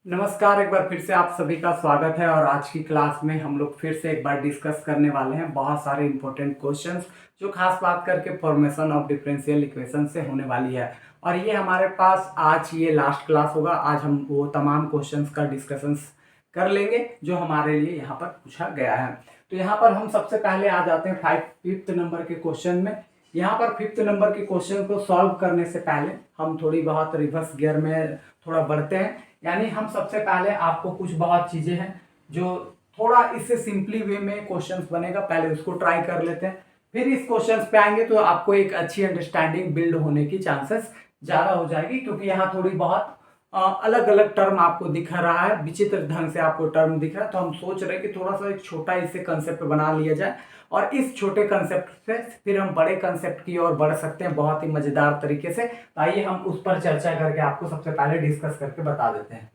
नमस्कार। एक बार फिर से आप सभी का स्वागत है और आज की क्लास में हम लोग फिर से एक बार डिस्कस करने वाले हैं बहुत सारे इंपॉर्टेंट क्वेश्चंस जो खास बात करके फॉर्मेशन ऑफ डिफरेंशियल इक्वेशन से होने वाली है। और ये हमारे पास आज ये लास्ट क्लास होगा। आज हम वो तमाम क्वेश्चंस का डिस्कशंस कर लेंगे जो हमारे लिए यहाँ पर पूछा गया है। तो यहाँ पर हम सबसे पहले आ जाते हैं फिफ्थ नंबर के क्वेश्चन में। यहाँ पर फिफ्थ नंबर के क्वेश्चन को सॉल्व करने से पहले हम थोड़ी बहुत रिवर्स गियर में थोड़ा बढ़ते हैं। यानी हम सबसे पहले आपको कुछ बहुत चीजें हैं जो थोड़ा इससे सिंपली वे में क्वेश्चंस बनेगा, पहले उसको ट्राई कर लेते हैं, फिर इस क्वेश्चंस पे आएंगे तो आपको एक अच्छी अंडरस्टैंडिंग बिल्ड होने की चांसेस ज्यादा हो जाएगी। क्योंकि यहाँ थोड़ी बहुत अलग अलग टर्म आपको दिख रहा है, विचित्र ढंग से आपको टर्म दिख रहा है, तो हम सोच रहे हैं कि थोड़ा सा एक छोटा इससे कंसेप्ट बना लिया जाए और इस छोटे कंसेप्ट से फिर हम बड़े कंसेप्ट की ओर बढ़ सकते हैं बहुत ही मजेदार तरीके से। तो आइए हम उस पर चर्चा करके आपको सबसे पहले डिस्कस करके बता देते हैं।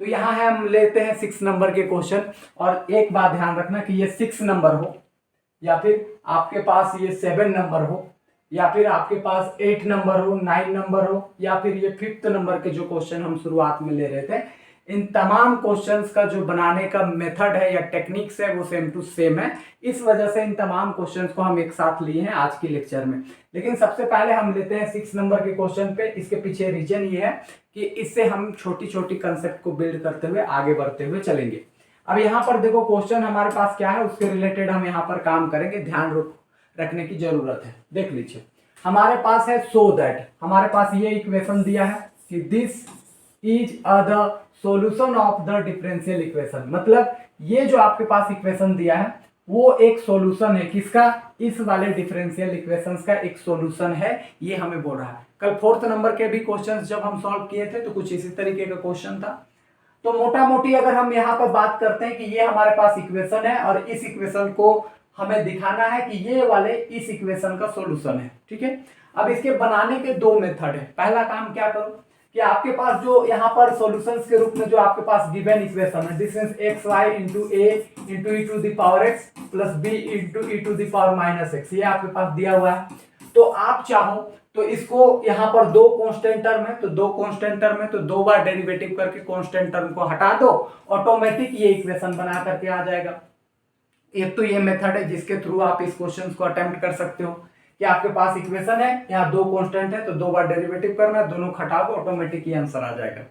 तो यहाँ है, हम लेते हैं 6 नंबर के क्वेश्चन। और एक बात ध्यान रखना कि ये 6 नंबर हो या फिर आपके पास ये 7 नंबर हो या फिर आपके पास 8 नंबर हो, 9 नंबर हो या फिर ये 5th नंबर के जो क्वेश्चन हम शुरुआत में ले रहे थे, इन तमाम क्वेश्चंस का जो बनाने का मेथड है या टेक्निक्स है वो सेम टू सेम है। इस वजह से इन तमाम क्वेश्चंस को हम एक साथ लिए हैं आज की लेक्चर में। लेकिन सबसे पहले हम लेते हैं 6 नंबर के क्वेश्चन पे। इसके पीछे रीजन ये है कि इससे हम छोटी छोटी कंसेप्ट को बिल्ड करते हुए आगे बढ़ते हुए चलेंगे। अब यहाँ पर देखो क्वेश्चन हमारे पास क्या है, उसके रिलेटेड हम यहाँ पर काम करेंगे, ध्यान रखने की जरूरत है। देख लीजिए, हमारे पास है सो दैट, हमारे पास ये इक्वेशन दिया है कि this is the solution of the differential equation. मतलब ये जो आपके पास इक्वेशन दिया है वो एक सॉल्यूशन है किसका, इस वाले डिफरेंशियल इक्वेशंस का एक सॉल्यूशन है, ये हमें बोल रहा है। कल 4th नंबर के भी क्वेश्चंस जब हम सॉल्व किए थे तो कुछ इसी तरीके का क्वेश्चन था। तो मोटा मोटी अगर हम यहाँ पर बात करते हैं कि ये हमारे पास इक्वेशन है और इस इक्वेशन को हमें दिखाना है कि ये वाले इस इक्वेशन का सॉल्यूशन है, ठीक है। अब इसके बनाने के दो मेथड है। पहला काम क्या करो कि आपके पास जो यहाँ पर सॉल्यूशंस के रूप में जो आपके पास गिवन इक्वेशन है, this is x y into a into E to the power x plus b into E to the power minus x, ये आपके पास दिया हुआ है। तो आप चाहो तो इसको यहाँ पर दो कांस्टेंट टर्म है तो दो कांस्टेंट टर्म है तो दो बार डेरिवेटिव करके कांस्टेंट टर्म को हटा दो, ऑटोमेटिक ये इक्वेशन बना करके आ जाएगा। एक तो ये मेथड है जिसके थ्रू आप इस क्वेश्चन को अटेम्प्ट कर सकते हो कि आपके पास इक्वेशन है, यहाँ दो कांस्टेंट है तो दो बार डेरिवेटिव करना है, दोनों घटा दो, ऑटोमेटिक ये आंसर आ जाएगा।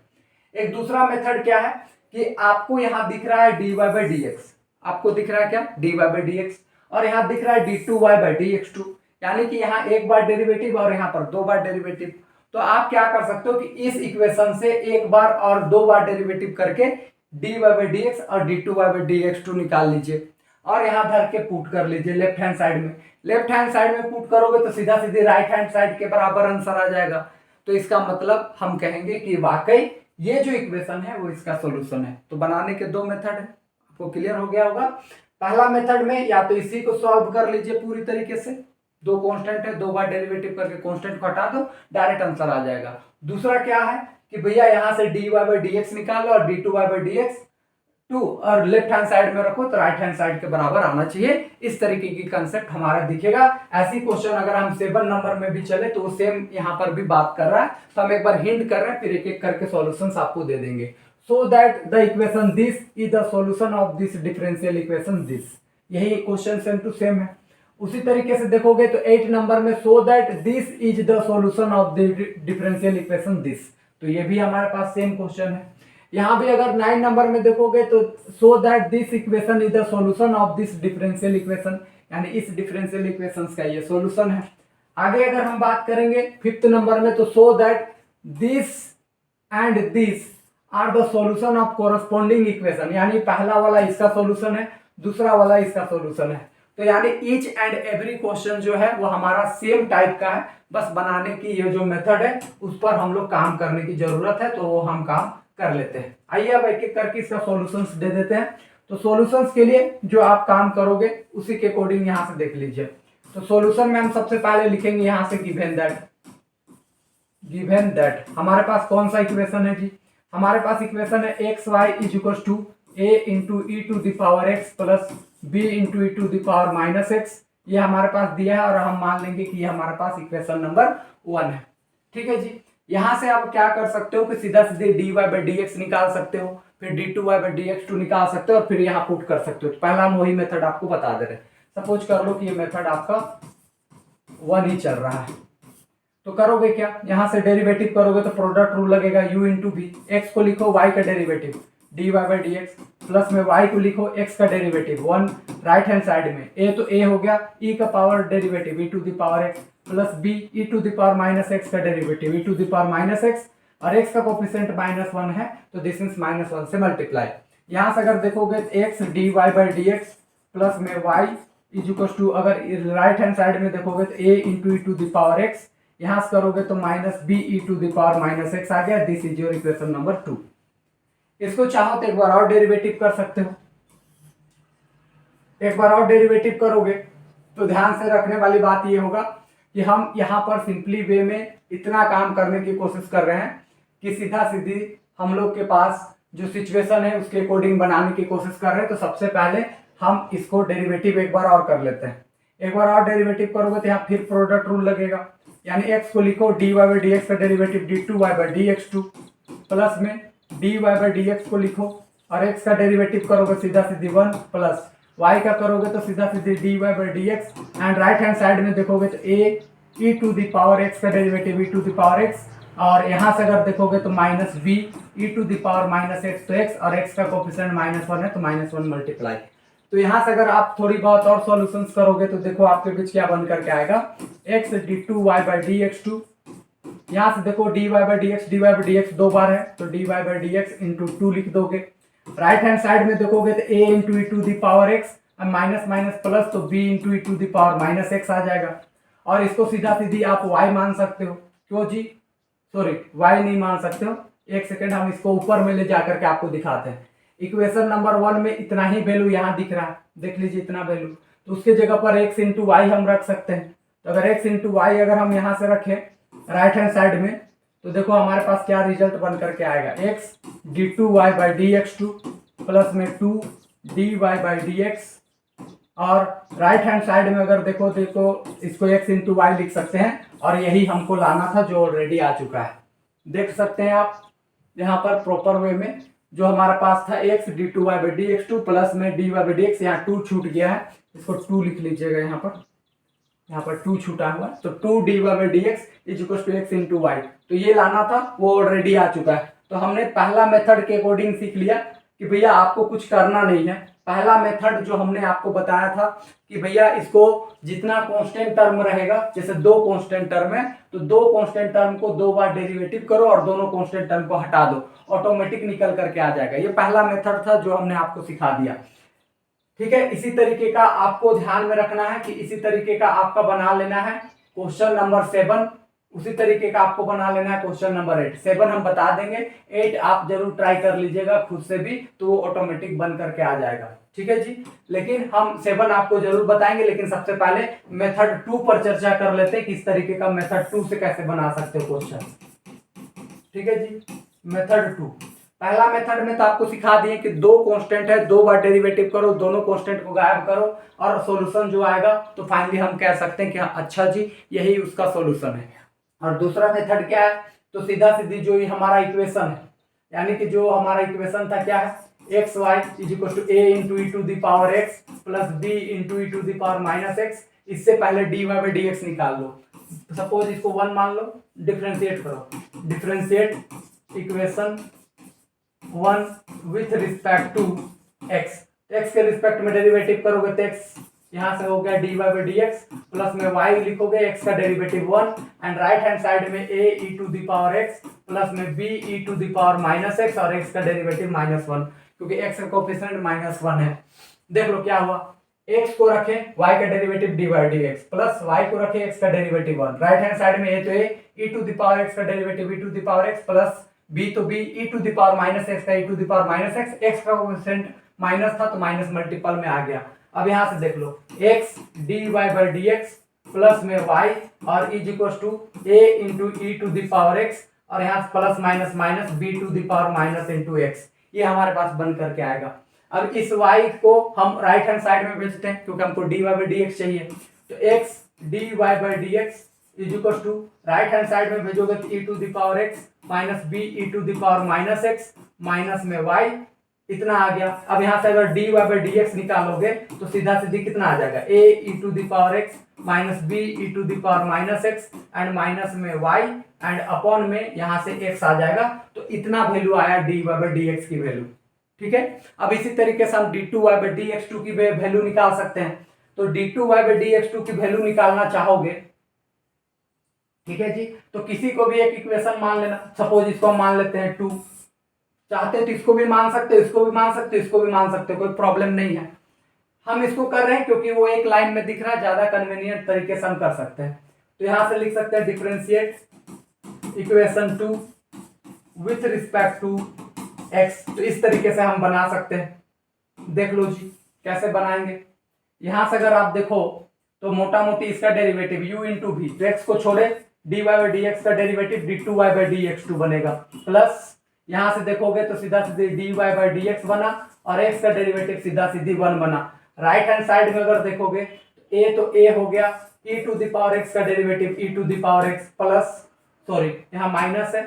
एक दूसरा मेथड क्या है कि आपको यहाँ दिख रहा है dy बाई डी एक्स, आपको दिख रहा है क्या dy बाई डी एक्स, और यहाँ दिख रहा है d2y by D x to, यानी कि यहाँ एक बार डेरिवेटिव और यहाँ पर दो बार डेरिवेटिव। तो आप क्या कर सकते हो कि इस इक्वेशन से एक बार और दो बार डेरिवेटिव करके dy बाई डी एक्स और d2y by D x two निकाल लीजिए और यहाँ धर के पुट कर लीजिए लेफ्ट हैंड साइड में। लेफ्ट हैंड साइड में पुट करोगे तो सीधा सीधे राइट हैंड साइड के बराबर आंसर आ जाएगा। तो इसका मतलब हम कहेंगे कि वाकई ये जो इक्वेशन है वो इसका सॉल्यूशन है। तो बनाने के दो मेथड है, आपको क्लियर हो गया होगा। पहला मेथड में या तो इसी को सॉल्व कर लीजिए पूरी तरीके से, दो कांस्टेंट है दो बार डेरिवेटिव करके कांस्टेंट को हटा दो, डायरेक्ट आंसर आ जाएगा। दूसरा क्या है कि भैया यहाँ से dy बाई डी एक्स निकालो और d2y by D x two और लेफ्ट हैंड साइड में रखो तो राइट हैंड साइड के बराबर आना चाहिए। इस तरीके की कंसेप्ट हमारा दिखेगा। ऐसी क्वेश्चन अगर हम 7 नंबर में भी चले तो वो सेम यहाँ पर भी बात कर रहा है, तो हम एक बार हिंट कर रहे हैं, फिर एक एक करके सॉल्यूशंस आपको दे देंगे। So that the equation this is the solution of this differential equation this, यही क्वेश्चन सेम टू सेम है। उसी तरीके से देखोगे तो 8 नंबर में सो that this is the solution of the differential equation this, तो ये भी हमारे पास सेम क्वेश्चन है। यहाँ भी अगर 9 नंबर में देखोगे तो so that this equation is the solution of this differential equation, यानी इस डिफरेंशियल इक्वेशंस का ये सॉल्यूशन है। आगे अगर हम बात करेंगे 5th नंबर में तो so that this and this are the solution of corresponding equation, यानी पहला वाला इसका सॉल्यूशन है दूसरा वाला इसका सॉल्यूशन है। तो यानी ईच एंड एवरी क्वेश्चन जो है वो हमारा सेम टाइप का है, बस बनाने की ये जो मेथड है उस पर हम लोग काम करने की जरूरत है, तो वो हम काम कर लेते हैं। आइए अब एक एक करके इसका सॉल्यूशंस दे देते हैं। तो सॉल्यूशंस के लिए जो आप काम करोगे उसी के अकॉर्डिंग यहाँ से देख लीजिए। तो सॉल्यूशन में हम सबसे पहले लिखेंगे यहाँ से गिवन दैट हमारे पास कौन सा इक्वेशन है जी, हमारे पास इक्वेशन है x y is equal to a into E to the power x plus b into E to the power minus x, ये हमारे पास दिया है और हम मान लेंगे कि ये हमारे पास इक्वेशन नंबर 1 है, ठीक है जी। यहाँ से आप क्या कर सकते हो कि सीधा सीधे dy बाई डी एक्स निकाल सकते हो, फिर d2 y by D x two निकाल सकते हो और फिर यहाँ पुट कर सकते हो। तो पहला हम वही मेथड आपको बता दे रहे हैं। सपोज कर लो कि ये मेथड आपका 1 ही चल रहा है, तो करोगे क्या, यहां से डेरिवेटिव करोगे तो प्रोडक्ट रूल लगेगा u इंटू वी। एक्स को लिखो y का derivative dy by D x, plus में y को लिखो x का डेरिवेटिव 1 राइट हैंड साइड में, a तो a हो गया, e का power derivative e to the power x plus b e to the power minus x का derivative e to the power minus x, और x का coefficient -1 है तो दिस मींस -1 से मल्टीप्लाई। यहां से अगर देखोगे तो x dy by D x plus में y इज इक्वल टू, अगर राइट हैंड साइड में देखोगे तो a into E to the power x, यहां से करोगे तो minus B E to the power minus X आ गया। This is your equation number 2। इसको चाहो तो एक बार और डेरिवेटिव कर सकते हो। एक बार और डेरिवेटिव करोगे तो ध्यान से रखने वाली बात ये होगा कि हम यहाँ पर सिंपली वे में इतना काम करने की कोशिश कर रहे हैं कि सीधा सीधी हम लोग के पास जो सिचुएशन है उसके अकॉर्डिंग बनाने की कोशिश कर रहे हैं। तो सबसे पहले हम इसको डेरिवेटिव एक बार और कर लेते हैं। एक बार और डेरिवेटिव करोगे तो यहाँ फिर प्रोडक्ट रूल लगेगा, यानी x को लिखो dy बाई डी एक्स का derivative d2 y by D x two, plus में dy बाई डी एक्स को लिखो और x का डेरिवेटिव करोगे सीधा सीधी 1 प्लस y का करोगे तो सीधा सीधी dy by D x, and right hand side में देखोगे तो a e to the power x का derivative e to the power x, और यहाँ से अगर देखोगे तो minus v e to the power minus x तो x, और x का कोफिशिएंट -1 है तो -1 मल्टीप्लाई। तो यहाँ से अगर आप थोड़ी बहुत और सॉल्यूशंस करोगे तो देखो आपके बीच क्या बन करके आएगा, x d2 y by D x two, यहाँ से देखो dy बाई डी एक्स 2 बार है तो dy by D x into 2 लिख दोगे। राइट हैंड साइड में देखोगे तो a into E to the power x, minus minus plus तो b into E to the power minus x आ जाएगा। और इसको सीधा सीधी आप y मान सकते हो, क्यों जी, सॉरी y नहीं मान सकते हो, एक सेकेंड हम इसको ऊपर में ले जाकर के आपको दिखाते हैं। इक्वेशन नंबर 1 में इतना ही वैल्यू यहाँ दिख रहा है, देख लीजिए इतना वैल्यू, तो उसके जगह पर x इंटू वाई हम रख सकते हैं। तो अगर x इंटू वाई अगर हम यहाँ से रखें राइट हैंड साइड में तो देखो हमारे पास क्या रिजल्ट बन करके आएगा, x d2 y by D x two plus में 2 dy बाई डी एक्स, और राइट हैंड साइड में अगर देखो इसको x इंटू वाई लिख सकते हैं, और यही हमको लाना था जो ऑलरेडी आ चुका है। देख सकते हैं आप यहाँ पर प्रॉपर वे में जो हमारे पास था x d2 y by D x two plus में dy बाई डी एक्स, यहाँ 2 छूट गया है, इसको 2 लिख लीजिएगा यहाँ पर 2 छूटा हुआ, तो 2 dy by D x is equal to x into y. तो ये लाना था वो ऑलरेडी आ चुका है। तो हमने पहला मेथड के अकॉर्डिंग सीख लिया कि भैया आपको कुछ करना नहीं है। पहला मेथड जो हमने आपको बताया था कि भैया इसको जितना कांस्टेंट टर्म रहेगा, जैसे 2 कांस्टेंट टर्म है तो 2 कांस्टेंट टर्म को 2 बार डेरिवेटिव करो और दोनों कांस्टेंट टर्म को हटा दो, ऑटोमेटिक निकल करके आ जाएगा। ये पहला मेथड था जो हमने आपको सिखा दिया, ठीक है। इसी तरीके का आपको ध्यान में रखना है कि इसी तरीके का आपका बना लेना है क्वेश्चन नंबर 7, उसी तरीके का आपको बना लेना है क्वेश्चन नंबर 8। 7 हम बता देंगे, 8 आप जरूर ट्राई कर लीजिएगा खुद से भी, तो वो ऑटोमेटिक बन करके आ जाएगा, ठीक है जी। लेकिन हम 7 आपको जरूर बताएंगे, लेकिन सबसे पहले मेथड 2 पर चर्चा कर लेते हैं कि इस तरीके का मेथड 2 से कैसे बना सकते हो क्वेश्चन, ठीक है जी। मेथड 2, पहला मेथड में तो आपको सिखा दिए कि 2 कांस्टेंट है, 2 बार डेरिवेटिव करो, दोनों कांस्टेंट को गायब करो और सॉल्यूशन जो आएगा तो फाइनली हम कह सकते हैं कि अच्छा जी यही उसका सॉल्यूशन है। और दूसरा मेथड क्या है, तो सीधा सीधी जो ये हमारा इक्वेशन है, यानी कि जो हमारा इक्वेशन था क्या है, x y is equal to a into E to the power x plus b into E to the power minus x, इससे पहले d y by D x निकाल लो। सपोज इसको 1 मान लो, डिफरेंशिएट करो, differentiate equation 1 with respect to x, x के respect में डेरिवेटिव करोगे तो एक्स यहाँ से हो गया d y by D x, plus में वाई लिखोगे एक्स का derivative 1, and right hand side में A E to the power x plus में B E to the power minus X, और एक्स का डेरिवेटिव -1, क्योंकि एक्स का कोफिशिएंट -1 है। देख लो क्या हुआ, एक्स को रखे y का derivative d y d x plus y को रखे एक्स का डेरिवेटिव 1, राइट हैंड साइड में ए तो A E to the power X का derivative E to the power x plus B तो B E to the power minus X का E to the power minus X, X का coefficient minus था तो minus multiple में आ गया। अब यहाँ से देख लो x dy by D x plus में y और is equal to a into E to the power x, और यहाँ से plus minus minus b to the power minus into x, ये हमारे पास बन करके आएगा। अब इस y को हम राइट हैंड साइड में भेजते हैं क्योंकि हमको dy बाई डी एक्स चाहिए, तो x dy by D x is equal to right hand side में भेजोगे तो e to the power x minus B E to the power minus x minus में y इतना आ गया। अब यहाँ से अगर dy बाई डी एक्स निकालोगे तो सीधा सीधी कितना आ जाएगा a e to the power x minus B E to the power minus x and minus में y एंड अपॉन में यहाँ से x आ जाएगा। तो इतना वैल्यू आया dy बाई डी एक्स की वैल्यू। ठीक है, अब इसी तरीके से हम d2y by D x two की वैल्यू निकाल सकते हैं। तो d2y by D x two की वैल्यू निकालना चाहोगे, ठीक है जी, तो किसी को भी एक इक्वेशन मान लेना। सपोज इसको हम मान लेते हैं 2, चाहते हो तो इसको भी मान सकते हो, इसको भी मान सकते हो, इसको भी मान सकते हो, कोई प्रॉब्लम नहीं है। हम इसको कर रहे हैं क्योंकि वो एक लाइन में दिख रहा है, ज्यादा कन्वीनियंट तरीके से हम कर सकते हैं। तो यहां से लिख सकते हैं differentiate equation 2 with respect to x। तो इस तरीके से हम बना सकते हैं। देख लो जी कैसे बनाएंगे। यहां से अगर आप देखो तो मोटा मोटी इसका डेरिवेटिव u इंटू भी, तो x को छोड़े dy बाई डी एक्स का derivative d2y by D x two बनेगा, प्लस यहां से देखोगे तो सीधा सीधे dy बाई डी एक्स बना और x का डेरिवेटिव सीधा सीधी 1 बना। राइट हैंड साइड में अगर देखोगे तो a हो गया e to the power x का derivative e to the power x plus, sorry यहाँ माइनस है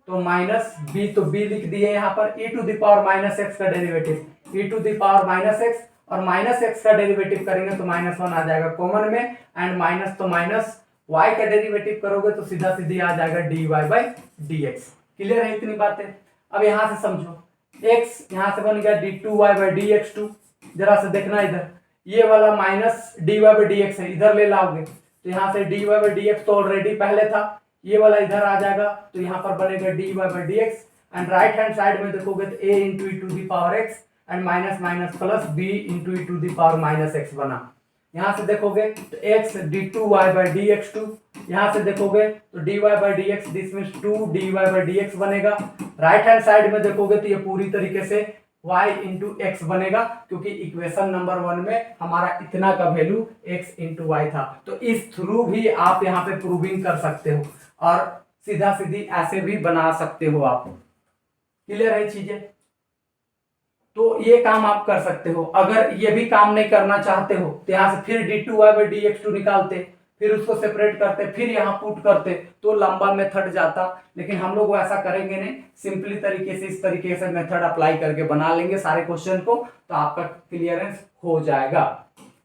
तो माइनस b, तो b लिख दिए यहाँ पर e to the power minus X का derivative e to the power minus X, और माइनस एक्स का डेरिवेटिव करेंगे तो -1 आ जाएगा कॉमन में, एंड माइनस तो माइनस y का डेरिवेटिव करोगे तो सीधा सीधी आ जाएगा dy by D X. Clear है इतनी बातें। अब यहाँ से समझो x यहाँ से बन गया d2y by D x to, जरा से देखना इधर ये वाला minus dy by D x है, इधर ले लाओगे तो यहाँ से dy बाई डी एक्स तो ऑलरेडी पहले था, ये वाला इधर आ जाएगा तो यहाँ पर बनेगा dy by D x, and right hand side में देखोगे तो a into E to the power x and minus minus plus b into E to the power minus x बना। यहाँ से देखोगे तो x d2y by D x two, यहाँ से देखोगे तो dy by D x, this means 2dy by D x बनेगा। राइट हैंड साइड में देखोगे तो ये पूरी तरीके से y इंटू एक्स बनेगा, क्योंकि इक्वेशन नंबर 1 में हमारा इतना का वैल्यू x इंटू वाई था। तो इस थ्रू भी आप यहाँ पे प्रूविंग कर सकते हो और सीधा सीधी ऐसे भी बना सकते हो आप। क्लियर है चीजें। तो ये काम आप कर सकते हो। अगर ये भी काम नहीं करना चाहते हो तो यहाँ से फिर d2y by D x to निकालते, फिर उसको सेपरेट करते, फिर यहाँ पुट करते, तो लंबा मेथड जाता। लेकिन हम लोग ऐसा करेंगे नहीं, सिंपली तरीके से इस तरीके से मेथड अप्लाई करके बना लेंगे सारे क्वेश्चन को, तो आपका क्लियरेंस हो जाएगा।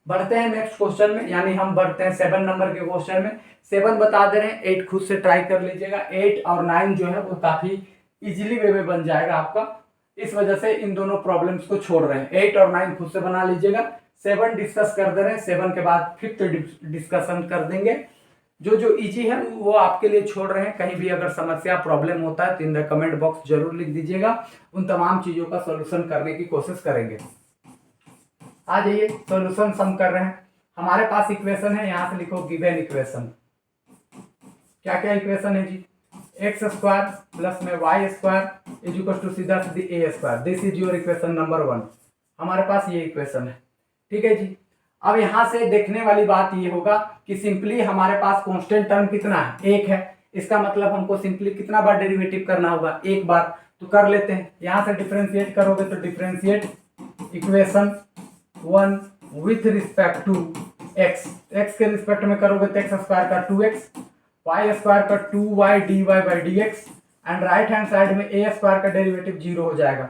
बढ़ते हैं नेक्स्ट क्वेश्चन में, यानी हम बढ़ते हैं 7 नंबर के क्वेश्चन में। 7 बता दे रहे हैं, 8 खुद से ट्राई कर लीजिएगा। 8 और 9 जो है वो काफी इजीली वे में बन जाएगा आपका, इस वजह से इन दोनों प्रॉब्लम्स को छोड़ रहे हैं। 8 और 9 खुद से बना लीजिएगा। 7 डिस्कस कर दे रहे हैं, 7 के बाद 5th डिस्कशन कर देंगे। जो जो इजी है वो आपके लिए छोड़ रहे हैं। कहीं भी अगर समस्या प्रॉब्लम होता है तो इन द कमेंट बॉक्स जरूर लिख दीजिएगा, उन तमाम चीजों का सोल्यूशन करने की कोशिश करेंगे। आ जाइए, सोल्यूशन सम कर रहे हैं। हमारे पास इक्वेशन है, यहाँ से लिखो गिवन इक्वेशन। क्या क्या इक्वेशन है जी? एक्स स्क्वायर प्लस में Y square is equal to सीधा सीधी A square. This is your equation number 1। हमारे पास ये इक्वेशन है, ठीक है जी। अब यहाँ से देखने वाली बात ये होगा कि सिंपली हमारे पास कांस्टेंट टर्म कितना है? 1 है। इसका मतलब हमको सिंपली कितना बार डेरिवेटिव करना होगा? 1 बार। तो कर लेते हैं। यहाँ से डिफरेंशिएट करोगे तो differentiate equation 1 with respect to x. X के रिस्पेक्ट में करोगे तो एक्स स्क्वायर का 2x, वाई स्क्वायर का 2y dy by D x, and right hand side में ए स्क्वायर का डेरिवेटिव 0 हो जाएगा।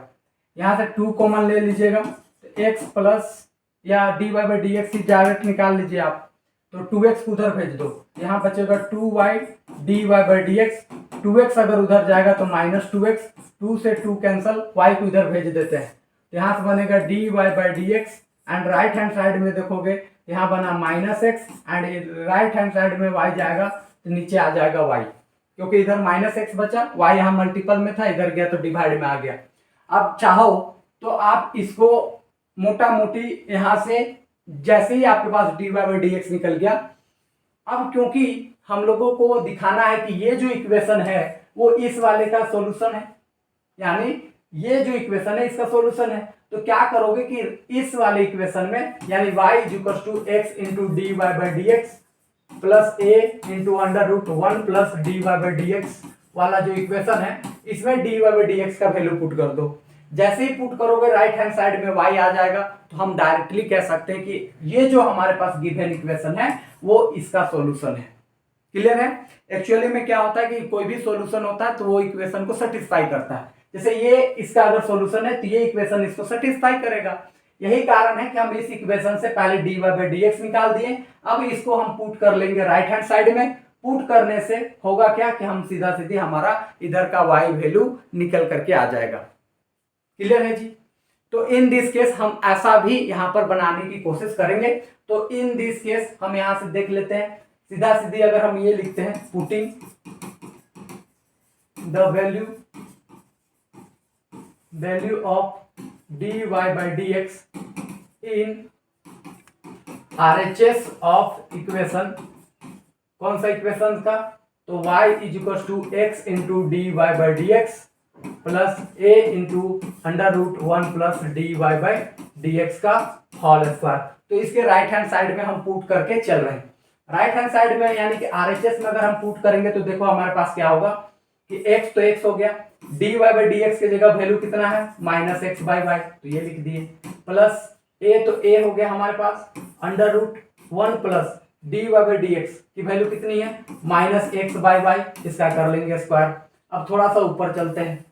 यहाँ से 2 कॉमन ले लीजिएगा तो x प्लस या dy by D x direct निकाल लीजिए आप, तो 2x उधर भेज दो, यहाँ बचेगा 2y dy by D x. 2x अगर उधर जाएगा तो -2x, 2 से 2 कैंसल, y को इधर भेज देते हैं, यहाँ से बनेगा dy by D x, and right hand side में देखोगे यहाँ बना -x, and right hand side में y जाएगा तो नीचे आ जाएगा y, क्योंकि इधर -x बचा, y यहाँ मल्टीपल में था, इधर गया तो डिवाइड में आ गया। अब चाहो तो आप इसको मोटा मोटी यहाँ से जैसे ही आपके पास dy बाई डी एक्स निकल गया। अब क्योंकि हम लोगों को दिखाना है कि ये जो इक्वेशन है वो इस वाले का सॉल्यूशन है, यानी ये जो इक्वेशन है इसका सॉल्यूशन है, तो क्या करोगे कि इस वाले इक्वेशन में यानी y is equal to x into d y by D x plus a into under root 1 plus d y by D x वाला जो इक्वेशन है, इसमें d y by D x का वैल्यू पुट कर दो। जैसे ही पुट करोगे राइट हैंड साइड में y आ जाएगा, तो हम डायरेक्टली कह सकते हैं कि ये जो हमारे पास गिवन इक्वेशन है वो इसका सॉल्यूशन है। क्लियर है। एक्चुअली में क्या होता है कि कोई भी सॉल्यूशन होता है तो वो इक्वेशन को सेटिस्फाई करता है। जैसे ये इसका अगर सॉल्यूशन है तो ये इक्वेशन इसको सेटिस्फाई करेगा। यही कारण है कि हम इस इक्वेशन से पहले dy बाई डी एक्स निकाल दिए। अब इसको हम पुट कर लेंगे राइट हैंड साइड में। पुट करने से होगा क्या कि हम सीधा सीधी हमारा इधर का y वैल्यू निकल करके आ जाएगा। क्लियर है जी। तो इन दिस केस हम ऐसा भी यहां पर बनाने की कोशिश करेंगे। तो इन दिस केस हम यहां से देख लेते हैं, सीधा सीधी अगर हम ये लिखते हैं, putting the value of dy by D x in RHS of equation, कौन सा इक्वेशन का, तो y is equal to x into d y by D x plus a into under root one plus d y by D x का whole square. तो इसके right hand side में हम put करके चल रहे हैं। राइट हैंड साइड में यानी कि RHS में अगर हम पुट करेंगे तो देखो हमारे पास क्या होगा कि x तो x हो गया, dy बाई डी एक्स की जगह वैल्यू कितना है माइनस एक्स बाई वाई, तो ये लिख दिए, प्लस a तो a हो गया हमारे पास under root one plus dy by D x की वैल्यू कितनी है माइनस एक्स बाई वाई, इसका कर लेंगे स्क्वायर। अब थोड़ा सा ऊपर चलते हैं,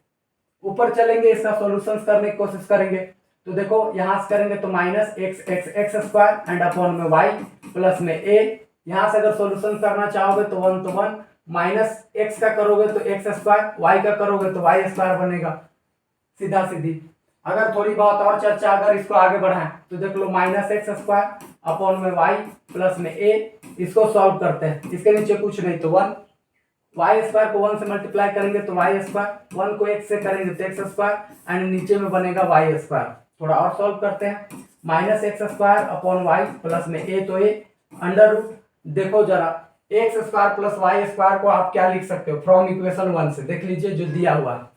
ऊपर चलेंगे इसका सॉल्यूशंस करने की कोशिश करेंगे। तो देखो यहां से करेंगे तो minus X x x square and upon में वाई प्लस में a। यहां से अगर सॉल्यूशन करना चाहोगे तो वन माइनस एक्स का करोगे तो एक्स स्क्वायर, वाई का करोगे तो वाई स्क्वायर बनेगा, सीधा सीधी। अगर थोड़ी बहुत और चर्चा अगर इसको आगे बढ़ाएं तो देख लो माइनस एक्स स्क्वायर अपॉन में वाई प्लस में a। इसको सॉल्व करते हैं, इसके नीचे कुछ नहीं तो वन, वाई स्क्वायर को वन से मल्टीप्लाई करेंगे तो वाई स्क्वायर, वन को एक्स से करेंगे तो एक्स स्क्वायर एंड नीचे में बनेगा वाई स्क्वायर। थोड़ा और सॉल्व करते हैं, minus x square upon y plus में a तो a अंडर रूट, देखो जरा x square plus y square को आप क्या लिख सकते हो फ्रॉम इक्वेशन वन से, देख लीजिए जो दिया हुआ है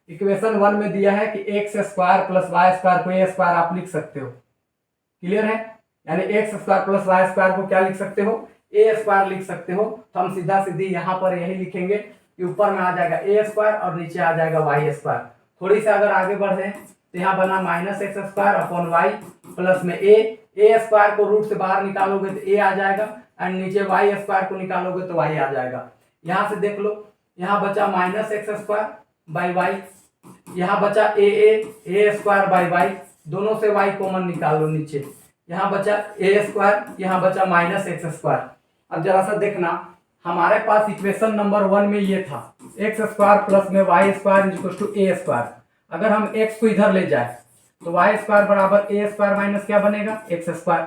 इक्वेशन वन में दिया है कि x square plus y square को ए स्क्वायर आप लिख सकते हो। क्लियर है, यानी x square plus y square को क्या लिख सकते हो ए स्क्वायर लिख सकते हो। तो हम सीधा सीधी यहाँ पर यही लिखेंगे कि ऊपर में आ जाएगा ए स्क्वायर और नीचे आ जाएगा वाई स्क्वायर। थोड़ी सी अगर आगे बढ़े तो यहाँ बना minus x square upon y plus में ए स्क्वायर को रूट से बाहर निकालोगे तो ए आ जाएगा एंड नीचे वाई स्क्वायर को निकालोगे तो वाई आ जाएगा। यहाँ से देख लो, यहाँ बचा minus x square by y, यहाँ बचा ए स्क्वायर बाई वाई, दोनों से वाई कॉमन निकाल लो नीचे, यहाँ बचा ए स्क्वायर, यहाँ बचा माइनस एक्स स्क्वायर। अब जरा सा देखना, हमारे पास इक्वेशन नंबर वन में ये था एक्स स्क्वायर प्लस में Y square equal to a square. अगर हम एक्स को इधर ले जाए तो वाई स्क्वायर बराबर ए स्क्वायर माइनस क्या बनेगा एक्स स्क्वायर।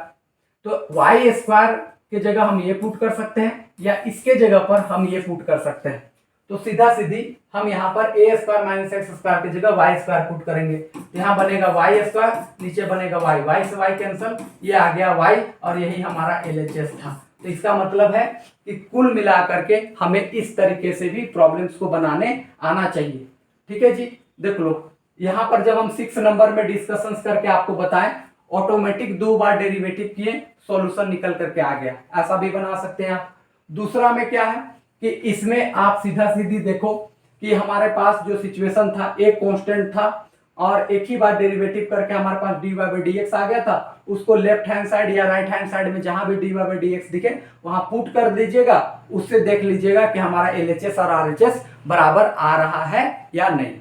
तो वाई स्क्वायर के जगह हम ये पुट कर सकते हैं या इसके जगह पर हम ये पुट कर सकते हैं। तो सीधा सीधी हम यहाँ पर ए स्क्वायर माइनस एक्स स्क्वायर की जगह वाई स्क्वायर पुट करेंगे, तो यहाँ बनेगा वाई स्क्वायर, नीचे बनेगा वाई, वाई से वाई कैंसल, ये आ गया वाई और यही हमारा LHS था। तो इसका मतलब है कि कुल मिलाकर के हमें इस तरीके से भी प्रॉब्लम्स को बनाने आना चाहिए। ठीक है जी, देख लो यहाँ पर जब हम 6 नंबर में डिस्कशंस करके आपको बताएं, ऑटोमेटिक 2 बार डेरिवेटिव किए, सॉल्यूशन निकल करके आ गया, ऐसा भी बना सकते हैं आप। दूसरा में क्या है कि इसमें आप सीधा सीधी देखो कि हमारे पास जो सिचुएशन था एक कांस्टेंट था और एक ही बार डेरिवेटिव करके हमारे पास dy बाई डी एक्स आ गया था, उसको लेफ्ट हैंड साइड या राइट हैंड साइड में जहां भी dy बाई डी एक्स दिखे वहां पुट कर दीजिएगा, उससे देख लीजिएगा कि हमारा LHS और RHS बराबर आ रहा है या नहीं।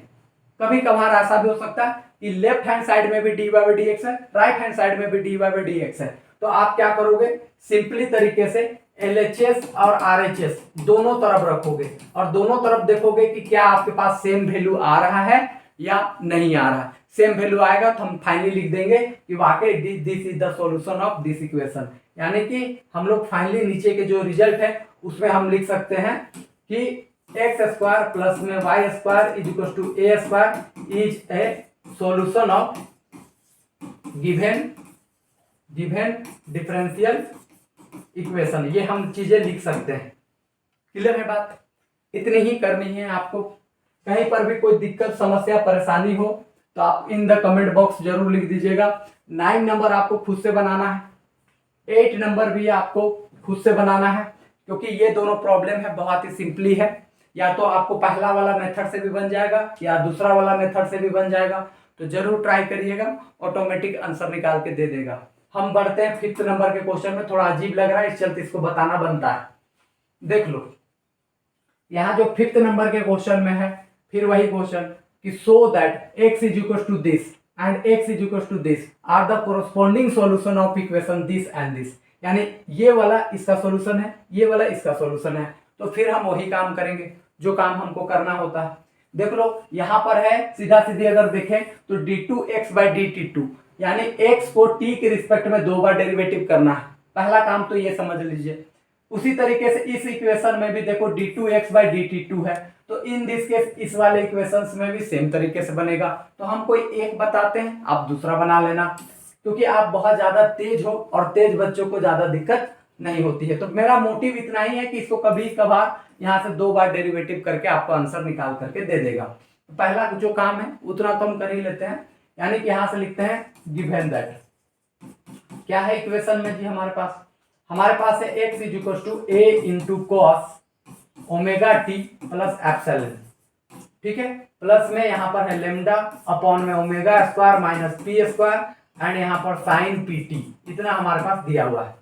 कभी कभार ऐसा भी हो सकता है कि लेफ्ट हैंड साइड में भी dy बाई डी एक्स है, राइट हैंड साइड में भी dy बाई डी एक्स है, तो आप क्या करोगे सिंपली तरीके से LHS और RHS दोनों तरफ रखोगे और दोनों तरफ देखोगे कि क्या आपके पास सेम वैल्यू आ रहा है या नहीं आ रहा है। सेम वैल्यू आएगा तो हम फाइनली लिख देंगे कि वाकई this is the solution of this equation, यानी कि हम लोग फाइनली नीचे के जो रिजल्ट है उसमें हम लिख सकते हैं कि एक्स स्क्वायर प्लस में Y square is equal to a square is a solution of given differential equation. ये हम चीजें लिख सकते हैं। क्लियर है बात, इतनी ही करनी है आपको। कहीं पर भी कोई दिक्कत समस्या परेशानी हो तो आप इन द कमेंट बॉक्स जरूर लिख दीजिएगा। 9 नंबर आपको खुद से बनाना है, 8 नंबर भी आपको खुद से बनाना है, क्योंकि ये दोनों प्रॉब्लम है बहुत ही सिंपली है। या तो आपको पहला वाला मेथड से भी बन जाएगा या दूसरा वाला मेथड से भी बन जाएगा, तो जरूर ट्राई करिएगा, ऑटोमेटिक आंसर निकाल के दे देगा। हम बढ़ते हैं 5th नंबर के क्वेश्चन में। थोड़ा अजीब लग रहा है, इस चलते इसको बताना बनता है। देख लो यहाँ जो 5th नंबर के क्वेश्चन में है, फिर वही क्वेश्चन कि so that x is equal to this and x is equal to this are the corresponding solution of equation this and this, यानी ये वाला इसका सॉल्यूशन है, ये वाला इसका सॉल्यूशन है। तो फिर हम वही काम करेंगे जो काम हमको करना होता है। देख लो यहाँ पर है सीधा सीधी अगर देखें तो d2x बाई dt2, यानी x को t के रिस्पेक्ट में 2 बार डेरिवेटिव करना है। पहला काम तो ये समझ लीजिए। उसी तरीके से इस इक्वेशन में भी देखो d2x बाई dt2 है, तो इन दिस केस इस वाले इक्वेशंस में भी सेम तरीके से बनेगा। तो हम कोई एक बताते हैं, आप दूसरा बना लेना, क्योंकि आप बहुत ज्यादा तेज हो और तेज बच्चों को ज्यादा दिक्कत नहीं होती है। तो मेरा मोटिव इतना ही है कि इसको कभी कभार यहाँ से 2 बार डेरिवेटिव करके आपको आंसर निकाल करके दे देगा। तो पहला जो काम है उतना तो हम कर ही लेते हैं, यानी कि यहाँ से लिखते हैं गिवन दैट क्या है इक्वेशन में जी हमारे पास है x is equal to a into cos omega t plus epsilon, ठीक है। प्लस में यहाँ पर है लेमडा अपॉन में omega square minus P square and यहाँ पर साइन पी टी, इतना हमारे पास दिया हुआ है।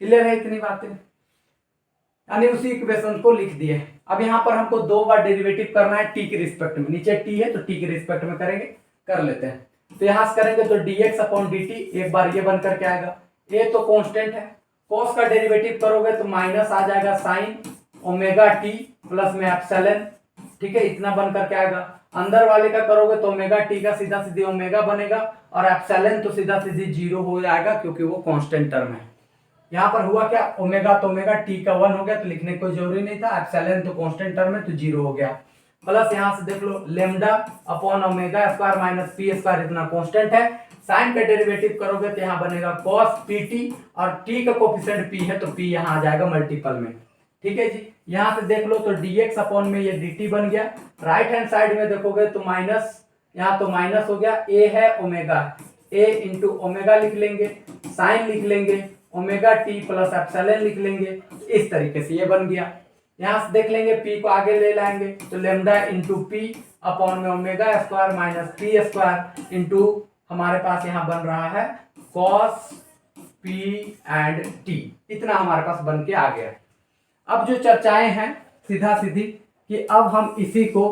क्लियर है इतनी बातें, यानी उसी इक्वेशन को लिख दिए। अब यहाँ पर हमको 2 बार डेरिवेटिव करना है टी के रिस्पेक्ट में, नीचे टी है तो टी के रिस्पेक्ट में करेंगे, कर लेते हैं। तो यहाँ से करेंगे तो dx अपॉन dt एक बार ये बन करके आएगा, a तो कांस्टेंट है, cos का डेरिवेटिव करोगे तो माइनस आ जाएगा साइन ओमेगा टी प्लस में एप्सिलॉन, ठीक है, इतना बन करके आएगा। अंदर वाले का करोगे तो ओमेगा टी का सीधा सीधी ओमेगा बनेगा और एप्सिलॉन तो सीधा सीधी 0 हो जाएगा क्योंकि वो कांस्टेंट टर्म है। यहाँ पर हुआ क्या, ओमेगा तो ओमेगा टी का 1 हो गया तो लिखने की कोई जरूरी नहीं था, एप्सिलॉन तो कांस्टेंट टर्म है तो 0 हो गया। प्लस यहाँ से देख लो lambda upon omega square minus P square, इतना कांस्टेंट है। साइन का डेरिवेटिव करोगे तो यहाँ बनेगा cos pt और t का कोफिशिएंट p है तो p यहाँ आ जाएगा मल्टीपल में, ठीक है जी। यहाँ से देख लो तो dx अपॉन में ये dt बन गया। राइट हैंड साइड में देखोगे तो माइनस, यहाँ तो माइनस हो गया, a है ओमेगा, a इंटू ओमेगा लिख लेंगे, साइन लिख लेंगे, ओमेगा टी प्लस एप्सिलॉन लिख लेंगे, इस तरीके से ये बन गया। यहाँ से देख लेंगे p को आगे ले लाएंगे तो लेमडा इंटू पी अपॉन में omega square minus P square into हमारे पास यहाँ बन रहा है cos p एंड t, इतना हमारे पास बन के आ गया। अब जो चर्चाएं हैं सीधा सीधी कि अब हम इसी को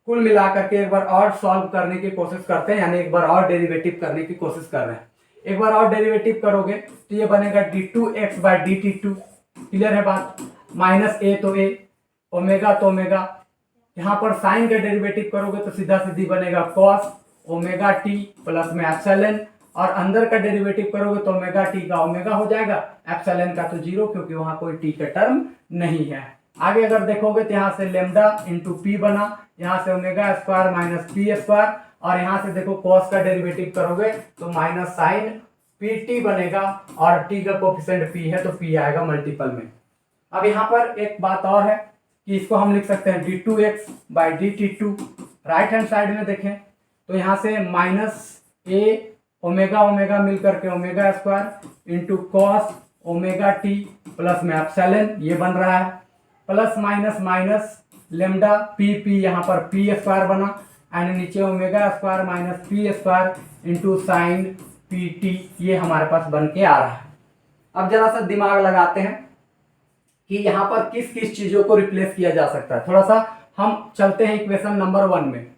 कुल मिलाकर के एक बार और सॉल्व करने की कोशिश करते हैं, यानी एक बार और डेरिवेटिव करने की कोशिश कर रहे हैं। एक बार और डेरिवेटिव करोगे तो ये बनेगा d2x बाई dt2, क्लियर है बात। माइनस a तो a, ओमेगा तो ओमेगा, यहाँ पर साइन का डेरिवेटिव करोगे तो सीधा सीधी बनेगा cos ओमेगा टी प्लस में एप्सिलॉन, और अंदर का डेरिवेटिव करोगे तो ओमेगा टी का ओमेगा हो जाएगा, एप्सिलॉन का तो 0 क्योंकि वहां कोई टी का टर्म नहीं है। आगे अगर देखोगे तो यहाँ से लेमडा इंटू पी बना, यहाँ से omega square minus P square, और यहाँ से देखो cos का डेरिवेटिव करोगे तो माइनस साइन पी टी बनेगा और t का कोफिशिएंट p है तो p आएगा मल्टीपल में। अब यहाँ पर एक बात और है कि इसको हम लिख सकते हैं d2x by dt2। Right hand side में देखें तो यहाँ से माइनस a ओमेगा ओमेगा मिल करके omega square into cos omega t plus में एप्सिलॉन, ये बन रहा है। Plus minus minus lambda P P, यहाँ पर पी स्क्वायर बना एंड नीचे omega square minus P square into sine P T, ये हमारे पास बन के आ रहा है। अब जरा सा दिमाग लगाते हैं कि यहाँ पर किस किस चीजों को रिप्लेस किया जा सकता है। थोड़ा सा हम चलते हैं इक्वेशन नंबर 1 में,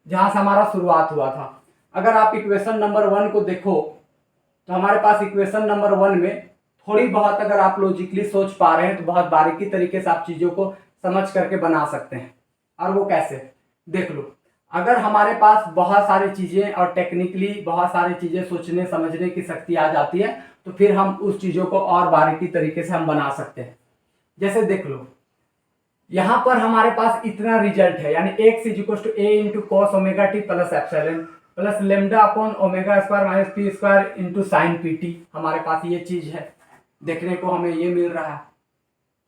जहां से हमारा शुरुआत हुआ था। अगर आप इक्वेशन नंबर 1 को देखो तो हमारे पास इक्वेशन नंबर 1 में थोड़ी बहुत अगर आप लॉजिकली सोच पा रहे हैं तो बहुत बारीकी तरीके से आप चीजों को समझ करके बना सकते हैं। और वो कैसे, देख लो, अगर हमारे पास बहुत सारी चीजें और टेक्निकली बहुत सारी चीजें सोचने समझने की शक्ति आ जाती है तो फिर हम उस चीजों को और बारीकी तरीके से हम बना सकते हैं। जैसे देख लो, यहां पर हमारे पास इतना रिजल्ट है, यानी x is equal to a into cos omega t plus epsilon plus lambda upon omega square minus P square into sine P t, हमारे पास ये चीज है, देखने को हमें ये मिल रहा है।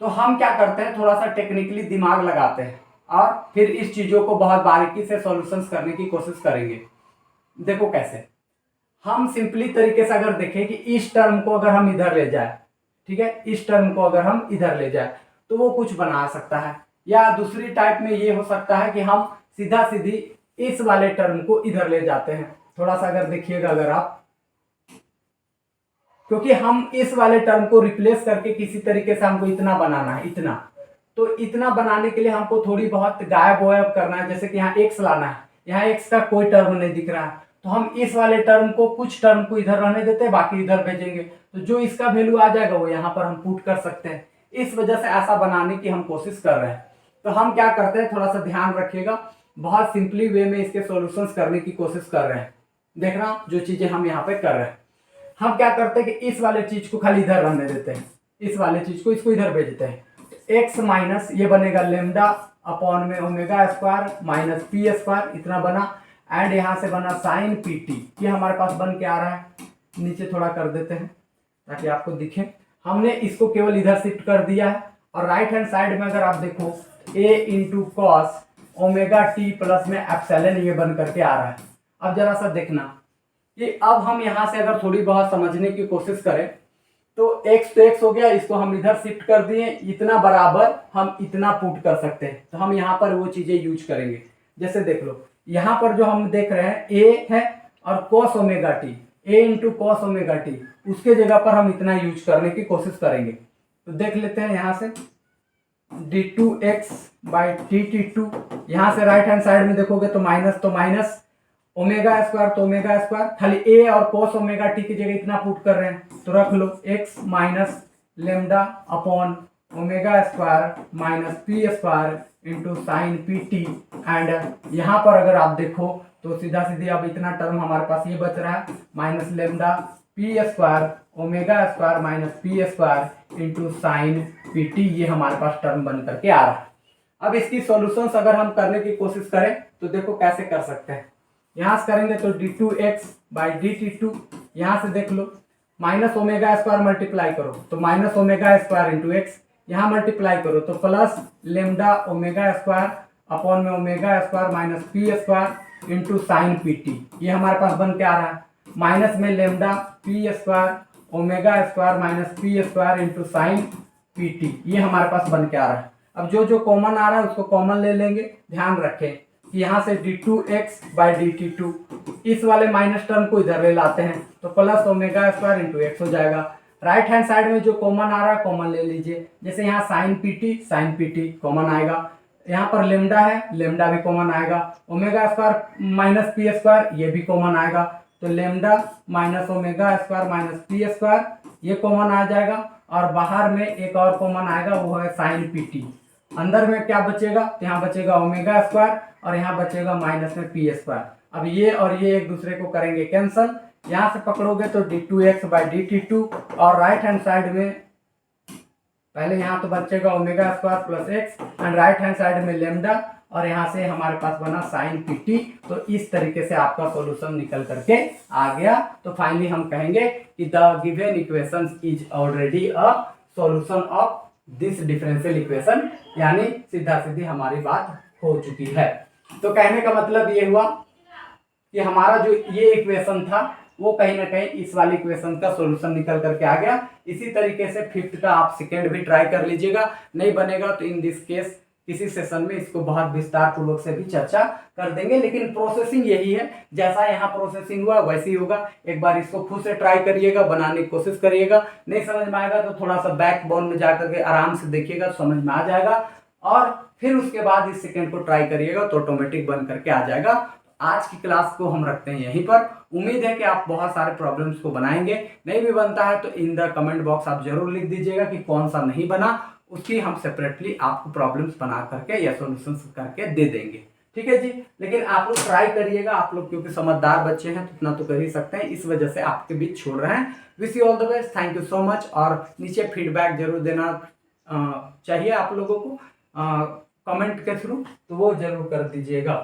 तो हम क्या करते हैं, थोड़ा सा टेक्निकली दिमाग लगाते हैं और फिर इस चीजों को बहुत बारीकी से सॉल्यूशंस करने की कोशिश करेंगे। देखो कैसे, हम सिंपली तरीके से अगर देखें कि इस टर्म को अगर हम इधर ले जाए, ठीक है, इस टर्म को अगर हम इधर ले जाए तो वो कुछ बना सकता है, या दूसरी टाइप में ये हो सकता है कि हम सीधा सीधी इस वाले टर्म को इधर ले जाते हैं। थोड़ा सा अगर देखिएगा अगर आप, क्योंकि हम इस वाले टर्म को रिप्लेस करके किसी तरीके से हमको इतना बनाना है, इतना, तो इतना बनाने के लिए हमको थोड़ी बहुत गायब वायब करना है। जैसे कि यहाँ x लाना है, यहाँ x का कोई टर्म नहीं दिख रहा है, तो हम इस वाले टर्म को, कुछ टर्म को इधर रहने देते हैं, बाकी इधर भेजेंगे, तो जो इसका वैल्यू आ जाएगा वो यहाँ पर हम पुट कर सकते हैं। इस वजह से ऐसा बनाने की हम कोशिश कर रहे हैं। तो हम क्या करते हैं, थोड़ा सा ध्यान रखिएगा, बहुत सिंपली वे में इसके सॉल्यूशंस करने की कोशिश कर रहे हैं। देखना जो चीजें हम यहाँ पे कर रहे हैं, हम क्या करते हैं कि इस वाले चीज को खाली इधर रहने देते हैं, इस वाले चीज को, इसको इधर भेजते हैं। x माइनस ये बनेगा लेमडा अपॉन में omega square minus P square, इतना बना, एंड यहाँ से बना साइन पी टी, ये हमारे पास बन के आ रहा है। नीचे थोड़ा कर देते हैं ताकि आपको दिखे, हमने इसको केवल इधर शिफ्ट कर दिया है। और राइट हैंड साइड में अगर आप देखो a into cos omega t plus में एप्सिलॉन ये बन करके आ रहा है। अब जरा सा देखना कि अब हम यहाँ से अगर थोड़ी बहुत समझने की कोशिश करें तो x तो x हो गया, इसको हम इधर शिफ्ट कर दिए, इतना बराबर हम इतना पुट कर सकते हैं। तो हम यहाँ पर वो चीजें यूज करेंगे। जैसे देख लो यहाँ पर जो हम देख रहे हैं a है और cos omega T, a into cos omega T, उसके जगह पर हम इतना यूज करने की कोशिश करेंगे। तो देख लेते हैं यहाँ से d2x बाई dt2, यहाँ से राइट हैंड साइड में देखोगे तो माइनस ओमेगा स्क्वायर, तो ओमेगा स्क्वायर, खाली a और cos ओमेगा टी की जगह इतना पुट कर रहे हैं, तो रख लो x minus lambda upon omega square minus P square into sine P T. And यहाँ पर अगर आप देखो तो सीधा सीधी अब इतना टर्म हमारे पास ये बच रहा है, minus lambda P square omega square minus P square into sine P T, ये हमारे पास टर्म बन करके आ रहा है। अब इसकी सॉल्यूशंस अगर हम करने की कोशिश करें तो देखो कैसे कर सकते हैं। यहाँ से करेंगे तो d2x बाई dt2, यहाँ से देख लो माइनस ओमेगा स्क्वायर मल्टीप्लाई करो तो minus omega square into X, यहाँ मल्टीप्लाई करो तो plus lambda omega square upon में omega square minus P square into sine P T, ये हमारे पास बन के आ रहा है। माइनस में lambda P square omega square minus P square into sine P T, ये हमारे पास बन के आ रहा है। अब जो जो कॉमन आ रहा है उसको कॉमन ले लेंगे। ध्यान रखें कि यहाँ से d2x बाई dt2, इस वाले माइनस टर्म को इधर ले लाते हैं तो plus omega square into x हो जाएगा। राइट हैंड साइड में जो कॉमन आ रहा है कॉमन ले लीजिए। जैसे यहाँ साइन पी टी कॉमन आएगा, यहाँ पर लेमडा है, लेमडा भी कॉमन आएगा, omega square minus P square ये भी कॉमन आएगा, तो lambda minus omega square minus P square ये कॉमन आ जाएगा। और बाहर में एक और कॉमन आएगा, वो है साइन पी टी। अंदर में क्या बचेगा, तो यहाँ बचेगा ओमेगा स्क्वायर और यहाँ बचेगा माइनस में पी स्क्वायर। अब ये और ये एक दूसरे को करेंगे कैंसल, यहाँ से पकड़ोगे तो d2x बाई dt2, और राइट हैंड साइड में पहले यहाँ तो बचेगा omega square plus x and right hand side में लेमडा, और यहाँ से हमारे पास बना साइन पी टी। तो इस तरीके से आपका सॉल्यूशन निकल करके आ गया। तो फाइनली हम कहेंगे कि the given equation is already a solution of this differential equation, यानी सीधा सीधी हमारी बात हो चुकी है। तो कहने का मतलब ये हुआ कि हमारा जो ये इक्वेशन था वो कहीं ना कहीं इस वाली इक्वेशन का सॉल्यूशन निकल करके आ गया। इसी तरीके से फिफ्थ का आप सेकेंड भी ट्राई कर लीजिएगा, नहीं बनेगा तो इन दिस केस किसी सेशन में इसको बहुत विस्तार पूर्वक से भी चर्चा कर देंगे। लेकिन प्रोसेसिंग यही है, जैसा यहाँ प्रोसेसिंग हुआ वैसे ही होगा। एक बार इसको खुद से ट्राई करिएगा, बनाने की कोशिश करिएगा, नहीं समझ में आएगा तो थोड़ा सा बैक बोन में जाकर के आराम से देखिएगा, समझ में आ जाएगा। और फिर उसके बाद इस सेकेंड को ट्राई करिएगा तो ऑटोमेटिक बन करके आ जाएगा। आज की क्लास को हम रखते हैं यहीं पर। उम्मीद है कि आप बहुत सारे प्रॉब्लम्स को बनाएंगे। नहीं भी बनता है तो इन द कमेंट बॉक्स आप जरूर लिख दीजिएगा कि कौन सा नहीं बना, उसकी हम सेपरेटली आपको प्रॉब्लम्स बना करके या सॉल्यूशंस करके दे देंगे। ठीक है जी, लेकिन आप लोग ट्राई करिएगा। आप लोग क्योंकि समझदार बच्चे हैं तो इतना तो कर ही सकते हैं, इस वजह से आपके बीच छोड़ रहे हैं। Wish you all the best, thank you so much. और नीचे फीडबैक जरूर देना चाहिए आप लोगों को कमेंट के थ्रू, तो वो जरूर कर दीजिएगा।